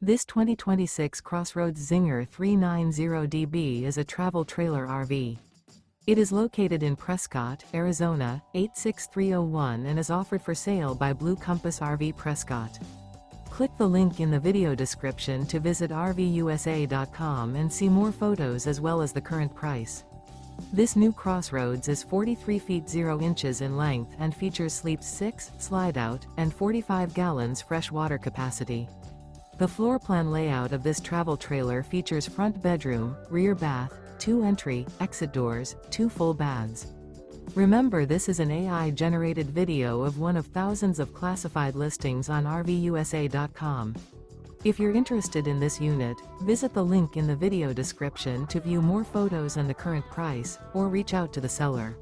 This 2026 CrossRoads Zinger 390DB is a travel trailer RV. It is located in Prescott, Arizona, 86301 and is offered for sale by Blue Compass RV Prescott. Click the link in the video description to visit RVUSA.com and see more photos as well as the current price. This new CrossRoads is 43 feet 0 inches in length and features sleeps 6, Slideout, and 45 gallons fresh water capacity. The floor plan layout of this travel trailer features front bedroom, rear bath, 2 entry, exit doors, 2 full baths. Remember, this is an AI-generated video of one of thousands of classified listings on RVUSA.com. If you're interested in this unit, visit the link in the video description to view more photos and the current price, or reach out to the seller.